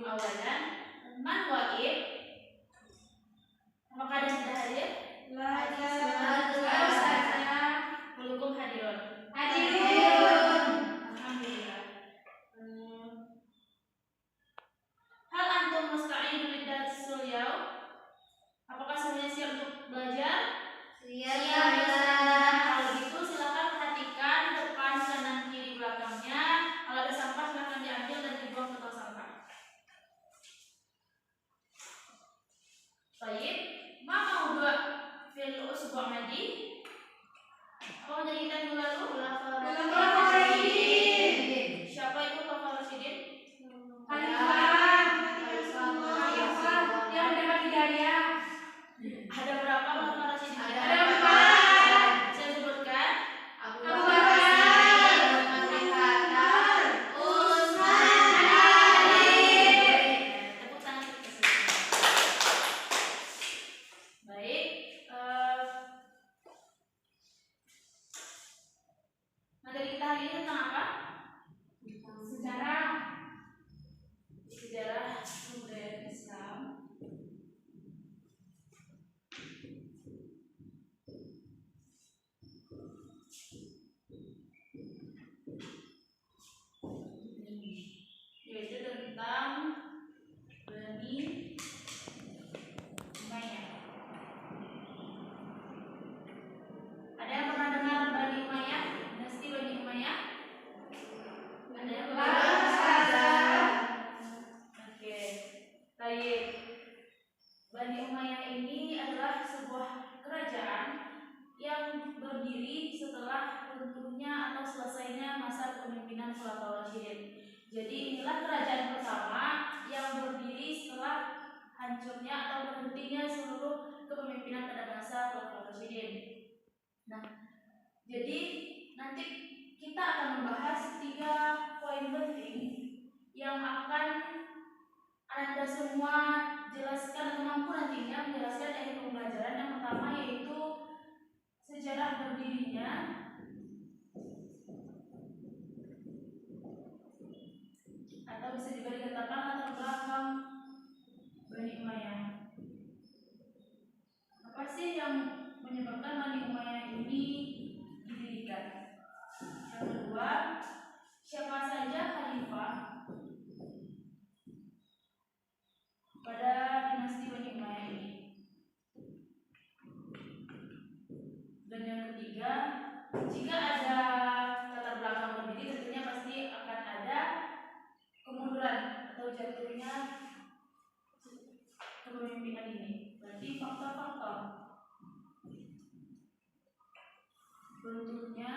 awalan. Man waib. Apakah ada sudah hadir? Kulukum hadirun. Alhamdulillah. Hal antum musta'idun liddarsil yaum? Apakah semuanya siap untuk belajar? Kalau gitu silakan perhatikan depan, kanan, kiri, belakangnya. Kalau ada sampah silakan diambil dan dibuang ke tong sampah. Baik, ma maudhu' fil usbu' madi? Apa menjadi kita minggu lalu? Siapa itu Khulafaur Rasyidin? Ada berapa Khulafaur Rasyidin? Ada 4. Saya sebutkan. Abu Bakar, Utsman, Ali. Tepuk tangan kita sini. Baik. Materi kita hari ini tentang apa? Sejarah kebudayaan Islam. Yaitu tentang Bani Umayyah. Ada yang pernah dengar Bani Umayyah? Dinasti Bani Umayyah? Ada yang pernah? Oke, baik. Bani Umayyah ini adalah sebuah kerajaan yang berdiri setelah runtuhnya atau selesainya masa kepemimpinan Khulafaur Rasyidin. Jadi inilah kerajaan pertama yang berdiri setelah hancurnya atau berhentinya seluruh kepemimpinan pada masa Khulafaur Rasyidin. Nah, jadi nanti kita akan membahas 3 poin penting yang akan Anda semua jelaskan atau mampu nantinya menjelaskan dari pembelajaran. Yang pertama yaitu sejarah berdirinya atau bisa juga dikatakan latar belakang Bani Umayyah. Apa sih yang menyebabkan Bani Umayyah ini didirikan? Yang kedua, siapa saja khalifah pada dinasti Bani Umayyah ini? Dan yang ketiga, jika ada latar belakang berdiri, tentunya pasti akan ada kemunduran atau jatuhnya kepemimpinan ini. Berarti faktor-faktor bentuknya,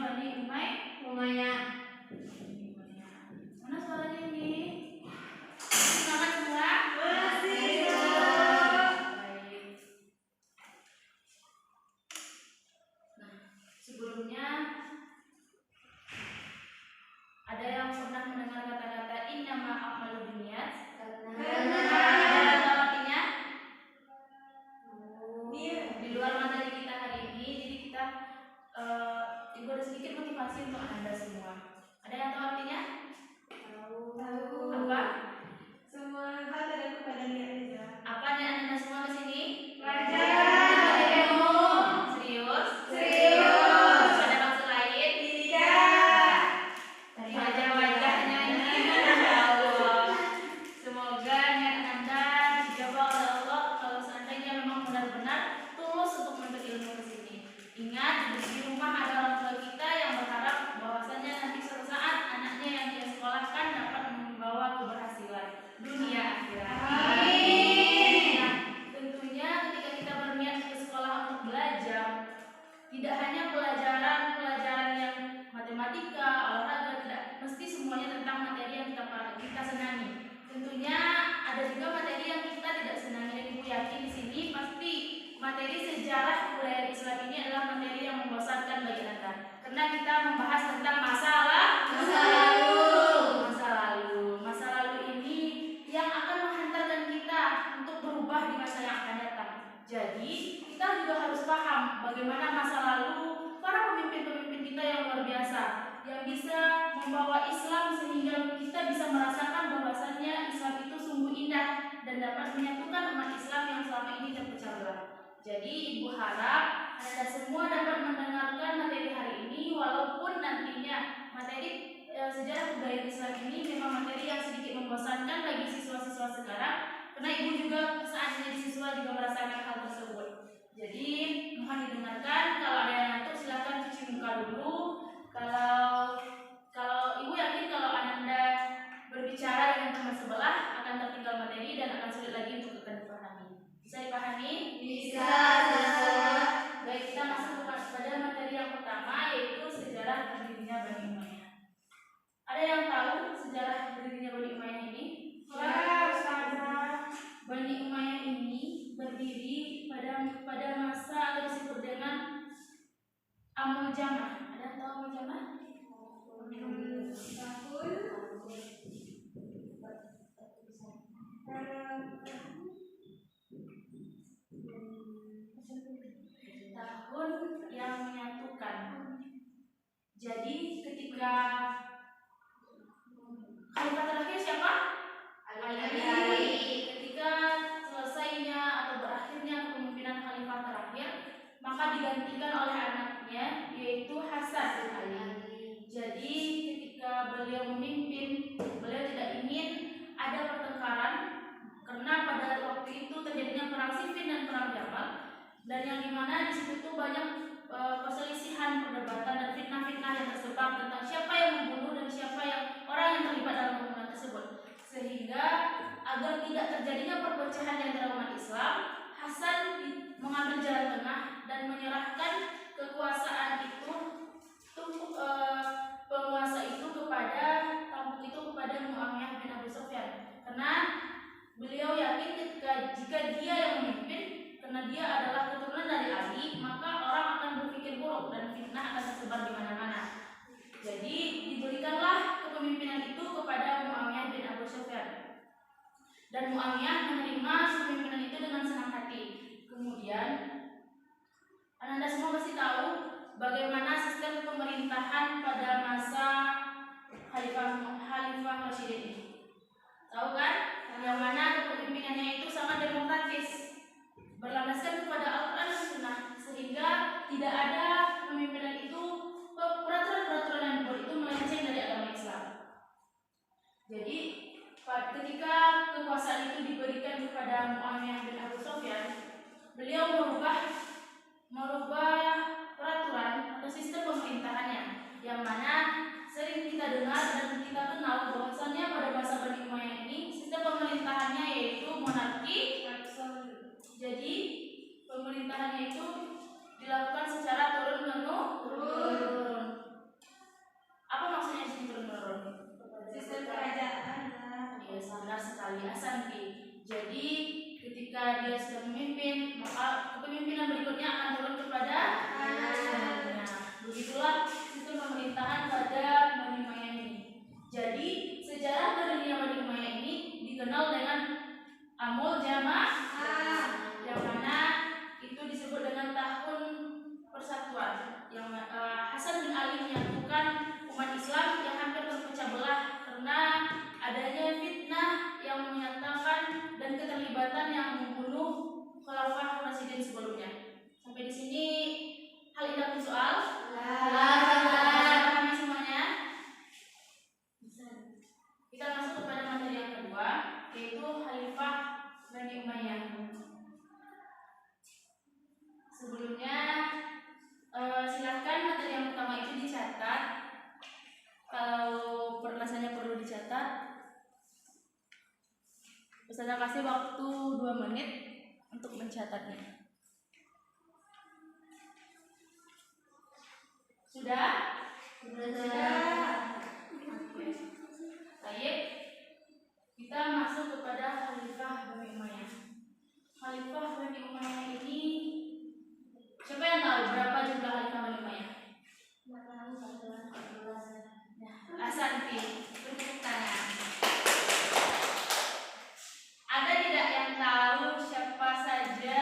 Bani Umayyah. Mana suaranya ini? Semangat semua? Baik. Nah, sebelumnya ada yang pernah mendengar kata-kata innama a'malu binniyat? Ada artinya? Di luar materi kita hari ini, jadi kita ibu ada sedikit motivasi untuk Anda semua. Ada yang tahu artinya? Tahu. Apa? Semua hal tergantung pada niatnya. Apa niat Anda semua ke sini? Belajar. Serius? Serius. Ada maksud lain? Tidak. Dari wajah-wajahnya ini, Masya Allah. Semoga niat Anda dijawab oleh Allah kalau seandainya memang benar-benar tulus untuk menuntut ilmu ke sini. Ingat, di rumah ada orang tua kita yang berharap bahwasanya nanti suatu saat anaknya yang dia sekolahkan dapat membawa keberhasilan dunia akhirat. Amin. Nah, tentunya ketika kita berniat ke sekolah untuk belajar, tidak hanya pelajaran yang matematika, olahraga, tidak mesti semuanya tentang materi yang kita senangi. Tentunya ada juga materi yang kita tidak senangi. Dan Ibu yakin di sini pasti materi sejarah kebudayaan Islam ini adalah materi yang membosankan bagi Anda, karena kita membahas tentang masa lalu ini yang akan menghantarkan kita untuk berubah di masa yang akan datang. Jadi kita juga harus paham bagaimana masa lalu para pemimpin-pemimpin kita yang luar biasa. yang bisa membawa Islam sehingga kita bisa merasakan bahwasannya Islam itu sungguh indah dan dapat menyatukan umat Islam yang selama ini terpecah belah. Jadi Ibu harap Anda semua dapat mendengarkan materi hari ini, walaupun nantinya materi sejarah budaya Islam ini memang materi yang sedikit membosankan bagi siswa-siswa sekarang, karena Ibu juga saat menjadi siswa juga merasakan hal tersebut. Jadi mohon didengarkan. Kalau ada yang ngantuk silakan cuci muka dulu. Kalau Ibu yakin kalau Anda berbicara dengan teman sebelah akan tertinggal materi dan akan sulit lagi untuk dipahami. Bisa dipahami? Bisa. Baik, kita masuk pada materi yang pertama, yaitu sejarah berdirinya Bani Umayyah. Ada yang tahu sejarah berdirinya Bani Umayyah ini? Bani Umayyah ini berdiri pada masa atau disebut dengan Amul Jamah. Ada yang tahu Amul Jamah? Tahun yang menyatukan. Jadi ketika khalifah terakhir siapa? Ali. Ketika selesainya atau berakhirnya kepemimpinan khalifah terakhir, maka digantikan oleh anaknya, yaitu Hasan bin Ali. Jadi ketika beliau memimpin, beliau tidak ingin ada pertengkaran, karena pada waktu itu terjadinya perang Siffin dan perang Jamal, dan yang dimana di situ tuh banyak perselisihan, perdebatan dan fitnah-fitnah yang tersebar tentang siapa yang membunuh dan siapa yang orang yang terlibat dalam pembunuhan tersebut. Sehingga agar tidak terjadinya perpecahan di antara umat Islam, Hasan mengambil jalan tengah dan menyerahkan kekuasaan itu, penguasa itu kepada tampuk itu kepada Muawiyah bin Abi Sufyan. Karena beliau yakin jika dia yang memimpin, karena dia adalah keturunan dari Ali, maka orang akan berpikir buruk dan fitnah akan tersebar di mana-mana. Jadi diberikanlah kepemimpinan itu kepada Muawiyah bin Abi Sufyan. Dan Muawiyah menerima kepemimpinan itu dengan senang hati. Kemudian Anda semua pasti tahu bagaimana sistem pemerintahan pada masa Khalifah Rasyidin ini. Tahu kan? Yang mana kepemimpinannya itu sangat demokratis, berlandaskan kepada Al-Quran dan Sunnah, sehingga tidak ada pemimpinan itu peraturan-peraturan yang dibuat itu melenceng dari agama Islam. Jadi ketika kekuasaan itu diberikan kepada Muawiyah bin Abi Sufyan, beliau merubah peraturan atau sistem pemerintahannya, yang mana sering kita dengar dan kita kenal bahwasannya pada masa Bani Umayyah ini sistem pemerintahannya yaitu monarki. Jadi pemerintahannya itu dilakukan secara turun-menurun. Apa maksudnya sini turun-menurun? Sistem kerajaan. Ya, sangat sekali Asanti. Jadi ketika dia sudah memimpin, maka kepemimpinan berikutnya akan turun kepada anaknya. Begitulah sistem pemerintahan pada Bani Umayyah ini. Jadi sejarah berdirinya Bani Umayyah ini dikenal dengan Amul Jamah, yang mana itu disebut dengan tahun persatuan, yang Hasan bin Ali menyatukan umat Islam yang hampir terpecah belah karena adanya fitnah yang menyatakan dan keterlibatan yang membunuh Khalifah Rasyidin sebelumnya. Sampai di sini hal ini ada soal? Pahami semuanya? Kita masuk kepada materi yang kedua, yaitu Khalifah Bani Umayyah. Sebelumnya silahkan materi yang pertama itu dicatat. Kalau permasalahannya perlu dicatat, Ustazah kasih waktu 2 menit untuk mencatatnya. Sudah? Sudah. Baik. Kita masuk kepada Khalifah Bani Umayyah. Khalifah Bani Umayyah ini, siapa yang tahu berapa jumlah Khalifah Bani Umayyah? Asanti, tepuk tangan. Ada tidak yang tahu siapa saja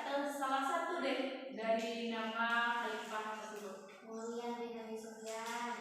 atau salah satu deh dari nama Khalifah tersebut? Muawiyah bin Abi Sufyan.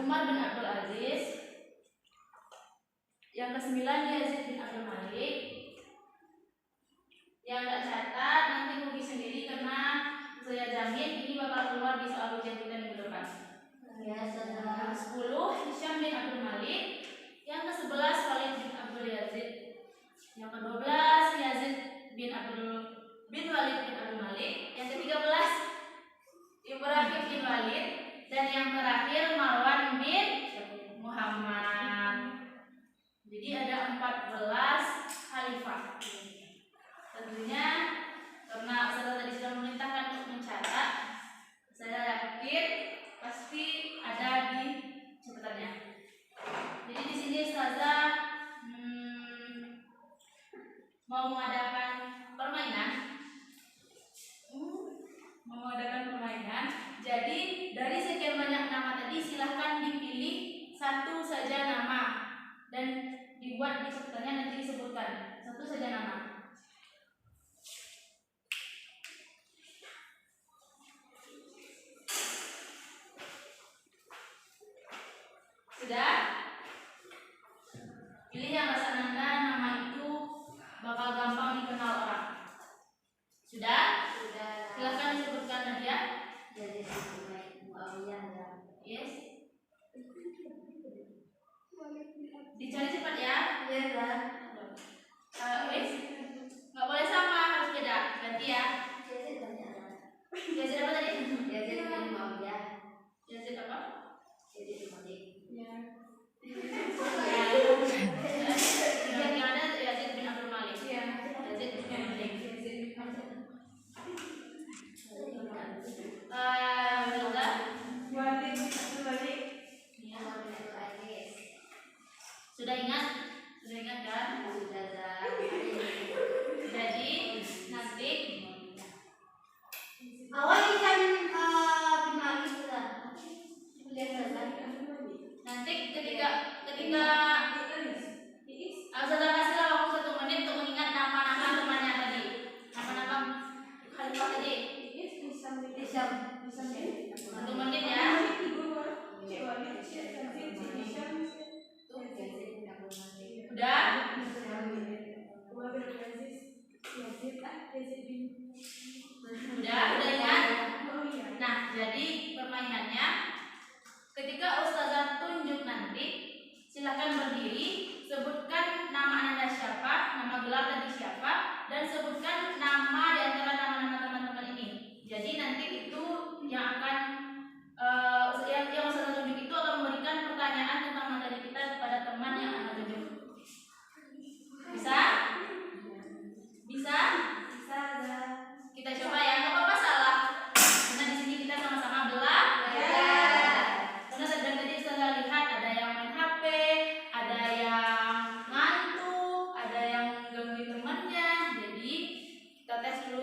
Umar bin Abdul Aziz. Yang ke-9 Yazid bin Abdul Malik. Yang tak catat nanti rugi sendiri karena saya jamin ini bakal keluar di soal ujian kita minggu depan. Yang 10 Hisham bin Abdul Malik. Yang ke-11 Khalid bin Abdul Yazid. Yang ke-12 Yazid bin Walid bin Abdul Malik. Yang ke-13 Ibrahim bin Walid. Dan yang terakhir Marwan bin Muhammad. Jadi ada 14 khalifah. Tentunya karena saya tadi sudah memerintahkan untuk mencatat, saya yakin pasti ada di catatannya. Jadi di sini Ustazah mau mengadakan permainan. Jadi dari sekian banyak nama tadi silahkan dipilih satu saja nama dan dibuat di catatannya, nanti disebutkan satu saja nama. Sudah? Pilih yang rasa Anda nama itu bakal gampang dikenal orang. Sudah? Sudah. Silahkan disebutkan Nadia. Jadi Muawiyah. Yes. Dicari cepat ya. Iya, Wes. Nggak boleh sama, harus beda. Ganti ya. Yazid banyak. Yazid apa tadi? Yazid bin Muawiyah. Yazid apa? Yazid bin Malik. Ya. Yang ada Yazid bin Abdul Malik. Yazid bin Malik. Sudah ingat? Sudah ingat kan? Jadi nanti Awal ikan Bimali sudah. Lihat selesai. nanti ketika saya kasihlah waktu 1 menit untuk mengingat nama-nama temannya tadi. Nama-nama khalifah tadi. 1 menit ya. Udah? Udah ingat? Nah, jadi permainannya ketika Ustazah tunjuk nanti silakan berdiri, sebutkan nama Anda siapa, nama gelar tadi siapa, dan sebutkan nama di antara nama-nama teman-teman ini. Jadi nanti itu yang akan yang Ustazah tunjuk itu akan memberikan pertanyaan tentang materi kita kepada teman yang Anda tunjuk. Bisa? Bisa? Kita coba ya, nggak apa-apa salah. Karena di sini kita sama-sama belajar. Karena tadi Ustazah lihat ada yang main HP, ada yang ngantuk, ada yang gangguin temannya. Jadi kita tes dulu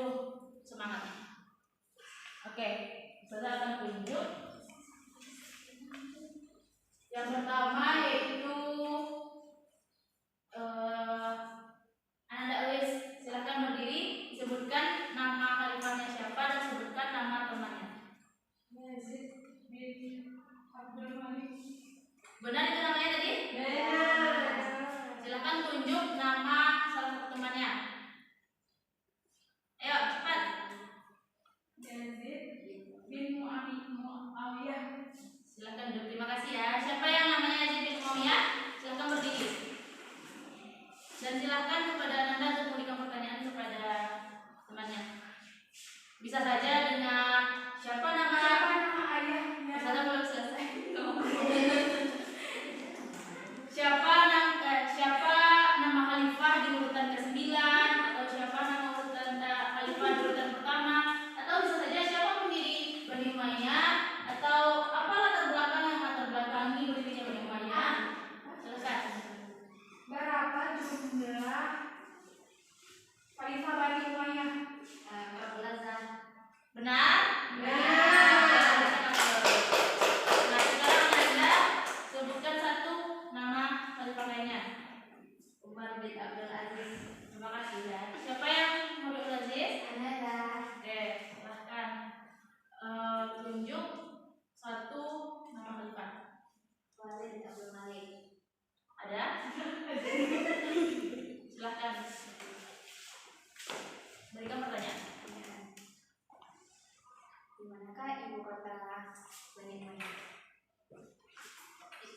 kota Bani Umayyah?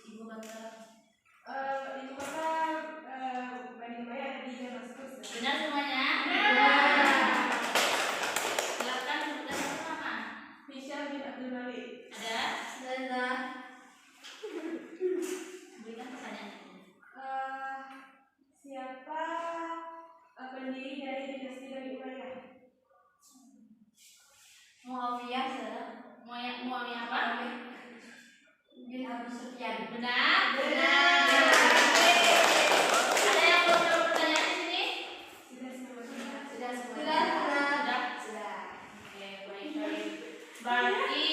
Ibu kota Ibu kota Bani Umayyah ada di Damaskus. benar semuanya? Silakan sebutkan satu nama. Hisham bin Abdul Malik. Ada? Benar. Berikan pertanyaan. Siapa pendiri dari dinasti Bani Umayyah? Muawiyah saudara. Muawiyah apa? Bin Abu Sufyan. Benar? Benar. Ada yang belum jawab pertanyaan di sini? Sudah semua. Sudah semua. Sudah? Sudah. Oke, baik. Berarti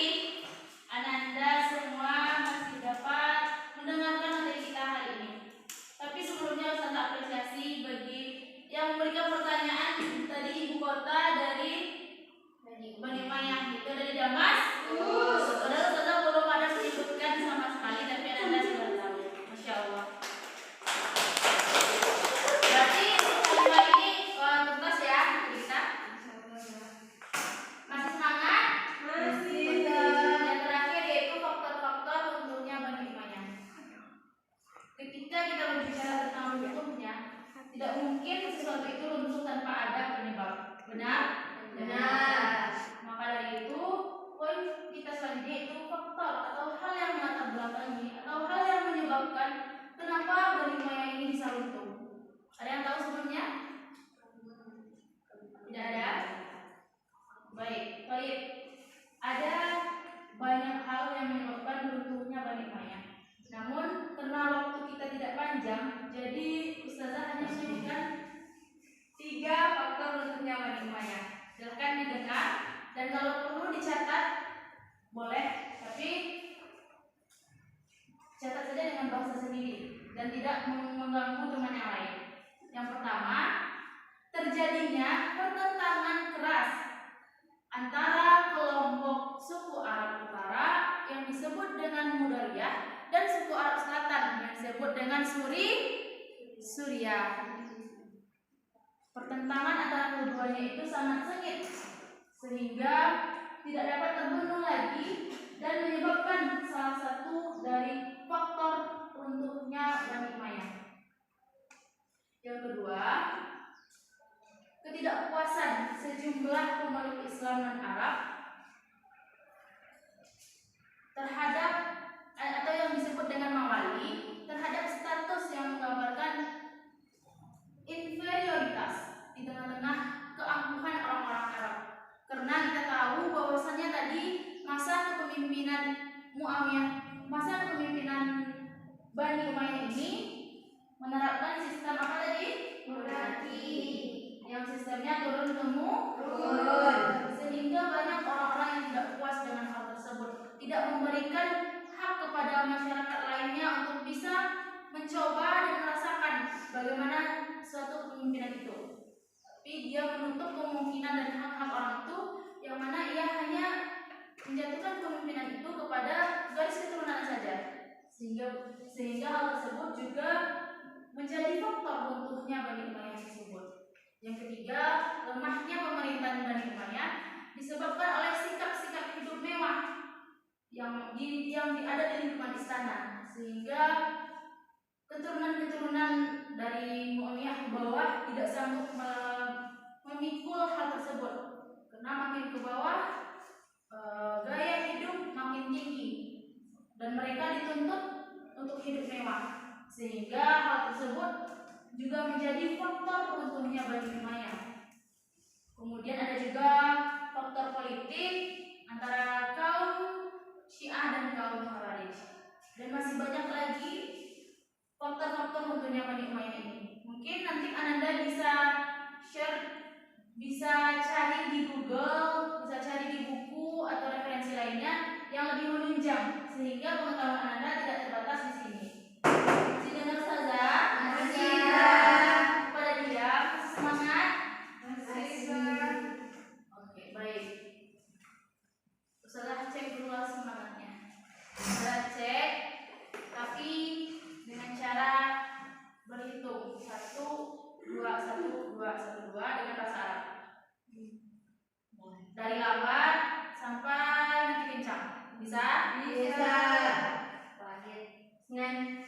Ananda semua masih dapat mendengarkan materi kita hari ini. Tapi sebelumnya Ustaz apresiasi bagi yang memberikan pertanyaan tadi ibu kota dari Bani Umayyah itu dari Damaskus. Saudara-saudara belum ada menyebutkan sama sekali, tapi Ananda sudah tahu. Masya Allah. Berarti kali ini tuntas ya kita. Masih semangat? Masih. Yang terakhir yaitu faktor-faktor runtuhnya Bani Umayyah. Ketika kita berbicara tentang runtuhnya, tidak mungkin sesuatu itu runtuh tanpa ada penyebab. Benar? Benar. Maka dari itu, poin kita selanjutnya itu faktor atau hal yang melatar belakangi atau hal yang menyebabkan kenapa Bani Umayyah ini bisa runtuh. Ada yang tahu sebelumnya? Tidak ada? Baik. Ada banyak hal yang menyebabkan runtuhnya Bani Umayyah. Namun karena waktu kita tidak panjang, jadi Ustazah hanya menyebutkan 3 faktor runtuhnya Bani Umayyah. Silakan didengar dan kalau perlu dicatat boleh, tapi catat saja dengan bahasa sendiri dan tidak mengganggu teman yang lain. Yang pertama, terjadinya pertentangan keras antara kelompok suku Arab Utara yang disebut dengan Mudariyah dan suku Arab Selatan yang disebut dengan Suriah. Pertentangan antara keduanya itu sangat sengit sehingga tidak dapat terbendung lagi dan menyebabkan salah satu dari faktor runtuhnya Bani Umayyah. Yang kedua, ketidakpuasan sejumlah pemeluk Islam dan Arab terhadap atau yang disebut dengan mawali terhadap status yang menggambarkan inferioritas di tengah-tengah keangkuhan orang-orang Arab. Karena kita tahu bahwasannya tadi masa kepemimpinan masa kepemimpinan Bani Umayyah ini menerapkan sistem apa tadi? Monarki. Yang sistemnya turun Turun. sehingga banyak orang-orang yang tidak puas dengan hal tersebut, tidak memberikan hak kepada masyarakat lainnya untuk bisa mencoba dan merasakan bagaimana suatu kepemimpinan itu. Tapi dia menutup kemungkinan dan hak-hak orang itu, yang mana ia hanya menjatuhkan kepemimpinan itu kepada garis keturunan saja, sehingga hal tersebut juga menjadi faktor runtuhnya Bani Umayyah tersebut. Yang ketiga, lemahnya pemerintahan Bani Umayyah disebabkan oleh sikap-sikap hidup mewah yang ada di lingkungan istana, sehingga keturunan-keturunan dari Muawiyah ke bawah tidak sanggup memikul hal tersebut, karena makin ke bawah gaya hidup makin tinggi dan mereka dituntut untuk hidup mewah, sehingga hal tersebut juga menjadi faktor runtuhnya Bani Umayyah. Kemudian ada juga faktor politik antara kaum Syiah dan kaum Khawarij, dan masih banyak lagi faktor-faktor runtuhnya Bani Umayyah ini. Mungkin nanti Ananda bisa share, bisa cari di Google, bisa cari di buku atau referensi lainnya yang lebih menunjang, sehingga pengetahuan Ananda tidak terbatas di sini. Masih dengar Ustazah? Masih. Pada diam, masih semangat? Masih. Oke, baik. Ustazah cek dulu semangatnya. Ustazah cek, tapi dengan cara berhitung 1, 2, 1, 2, 1, 2 dengan bahasa Arab. Dari lambat sampai nanti kencang. Bisa? Bisa. Wahid. Isnan.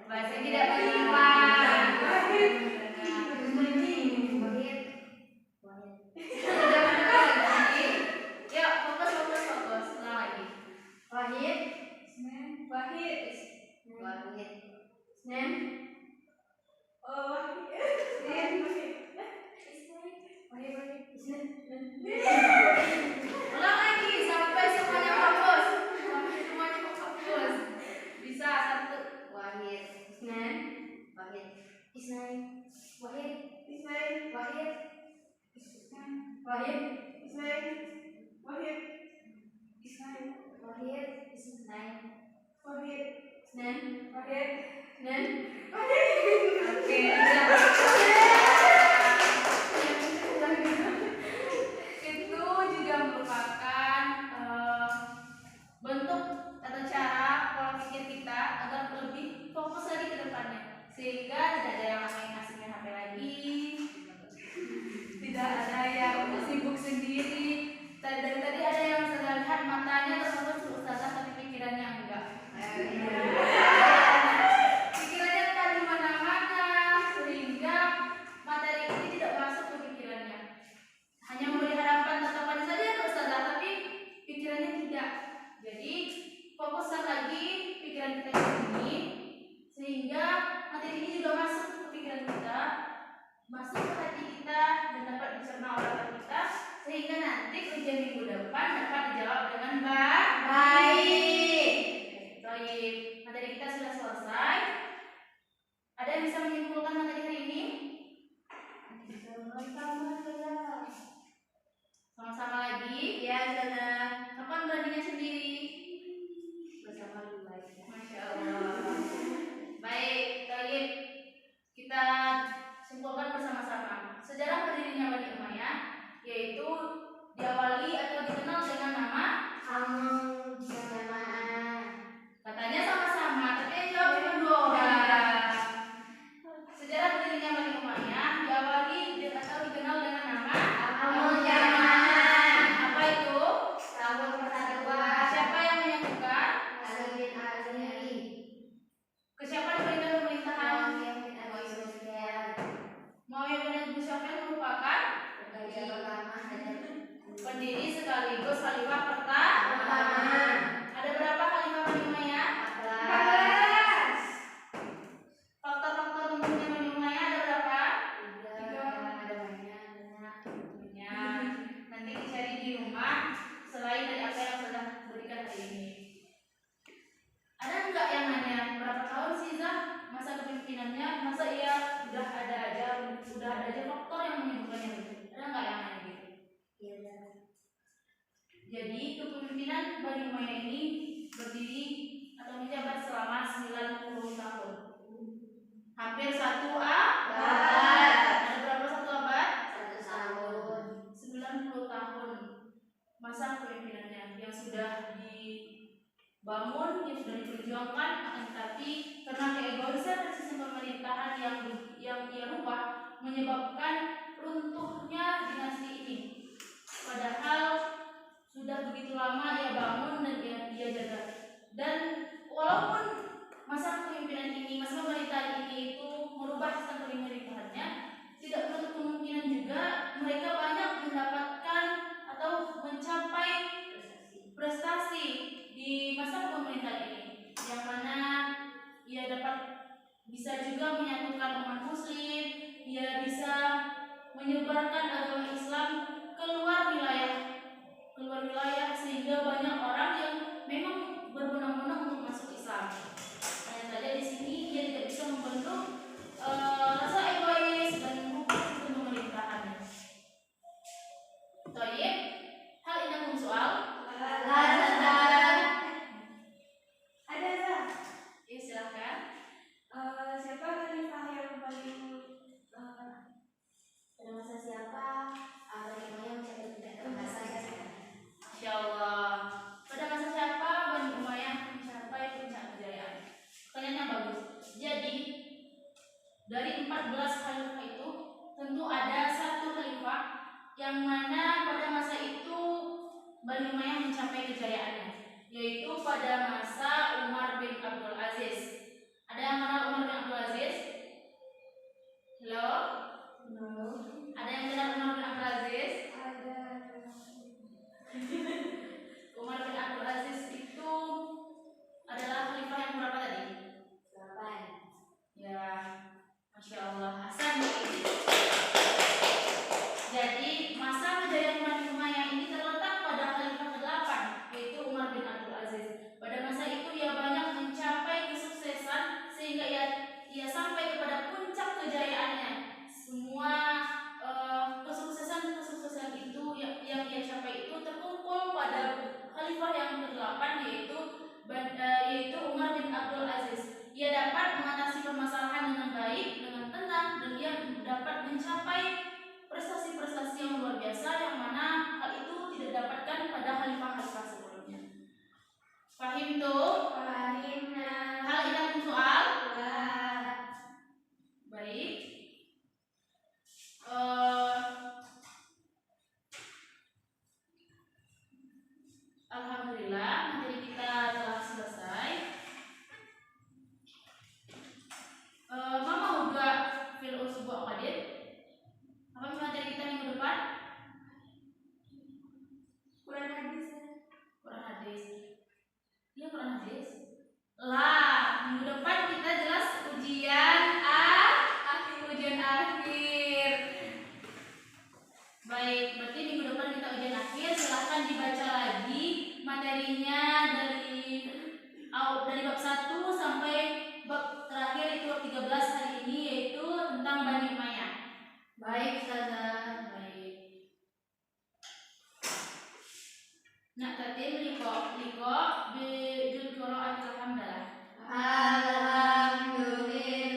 Bahasa tidak beriman. Wahid. Yuk, fokus. Ulang lagi. Wahid. Wahid. Wahid. Isnan. Ulang lagi sampai semuanya fokus. Bisa satu. Wahid. Isnan. Wahid. Isnan. Wahid. Wahid. Wahid. Wahid. Isnan. Isnan. Isnan. Oke. Itu juga merupakan bentuk atau cara pola pikir kita agar lebih fokus lagi ke depannya, sehingga tidak ada yang main asingnya HP lagi, tidak ada yang sibuk sendiri. Dari tadi ada yang saya lihat matanya terfokus ke ustazah tapi pikirannya enggak. Pikirannya entah di mana-mana, sehingga materi ini tidak masuk ke pikirannya. Hanya memberi harapan tatapan saja ke ustazah, tapi pikirannya tidak. Jadi fokuskan lagi pikiran kita di sini, sehingga materi ini juga masuk ke pikiran kita, masuk ke hati kita, dan dapat dicerna oleh otak kita, sehingga nanti ujian minggu depan dapat dijawab dengan baik. Baik, materi kita sudah selesai. Ada yang bisa menyimpulkan materi hari ini? Sama-sama lagi. Ya, sudah. Kapan beraninya sendiri? Bersama lebih baik ya. Masya Allah. Baik, baik. Kita simpulkan bersama-sama. Sejarah berdirinya Bani Umayyah yaitu diawali atau dikenal dengan nama, Amul Jamaah. katanya sama-sama, tapi yang jawab cuma 2 orang. Sejarah berdirinya Bani Umayyah diawali atau dikenal dengan nama Amul Jamaah. Apa itu? Tahun persatuan. Siapa yang menyatukan? Ali bin Ali. Ke siapa diberikan pemerintahan? Muawiyah bin Abi Sufyan. Muawiyah bin Abi Sufyan merupakan Raja pertama pendiri sekaligus khalifah pertama. Ada berapa khalifah Bani Umayyah? 14. Faktor-faktor bentuknya Bani Umayyah ada berapa? 3. Ada banyak. Banyak. Nanti dicari di rumah selain dari apa yang sudah berikan hari ini. Ada enggak yang nanya berapa tahun sih Zah masa kepemimpinannya? Masa iya udah ada aja faktor yang menyebutkannya itu? Ada enggak yang nanya gitu? Iya. Jadi kepemimpinan Bani Umayyah ini berdiri atau menjabat selama 90 tahun. Hampir 1 abad. Ada berapa 1 abad? 1 tahun. 90 tahun masa kepemimpinannya yang sudah dibangun, yang sudah diperjuangkan, akan tetapi karena keegoisan dan sistem pemerintahan yang ia rubah menyebabkan runtuhnya dinasti ini. Padahal sudah begitu lama ia bangun dan ia jaga. Dan walaupun masa kepemimpinan ini, masa pemerintahan ini itu merubah sistem pemerintahannya, tidak menutup kemungkinan juga mereka banyak mendapatkan atau mencapai prestasi di masa pemerintahan ini, yang mana ia dapat bisa juga menyatukan umat muslim, ia bisa menyebarkan agama Islam keluar wilayah sehingga banyak orang yang memang berbondong-bondong untuk masuk Islam. Hanya saja di sini ia tidak bisa membentuk rasa egois dan mengubah sistem pemerintahannya. Toyib, hal ini soal. Ada Zah. Ya silakan. Siapa khalifah yang paling Pada masa siapa Bani Umayyah mencapai puncak kekuasaan? Insya Allah. mencapai kejayaannya, yaitu pada masa Umar bin Abdul Aziz. Ada yang kenal Umar bin Abdul Aziz? Halo? Ada yang kenal Umar bin Abdul Aziz? Umar bin Abdul Aziz itu adalah khalifah yang berapa tadi? 8. Ya, Masya Allah, Hasan. Jadi masa kejayaan Bani Umayyah ini terletak pada khalifah ke-8, yaitu Umar bin Abdul Aziz. Pada masa itu ia banyak mencapai kesuksesan sehingga ia sampai kepada puncak kejayaannya. Semua kesuksesan itu yang ia capai itu terkumpul pada khalifah yang ke-8, yaitu Umar bin Abdul Aziz. Ia dapat mengatasi permasalahan dengan baik, dengan tenang, dan ia dapat mencapai prestasi-prestasi yang luar biasa yang mana hal itu tidak dapatkan pada khalifah-khalifah sebelumnya. Fahim tuh? Fahimna. Hal ini soal? Wah. Baik. Alhamdulillah, materi kita telah selesai. Mama udah fil usbu' qadir. Apa materi kita minggu depan? Quran hadis. Quran hadis. Iya, Quran hadis. Lah, minggu depan kita jelas ujian akhir. Baik, berarti minggu depan kita ujian akhir. Silahkan dibaca lagi materinya dari bab 1 sampai bab terakhir itu bab 13 hari ini, yaitu tentang Bani Umayyah. Baik, Ustazah. Baik. Nak tatim liko bil qiraatil hamdalah. Alhamdulillah.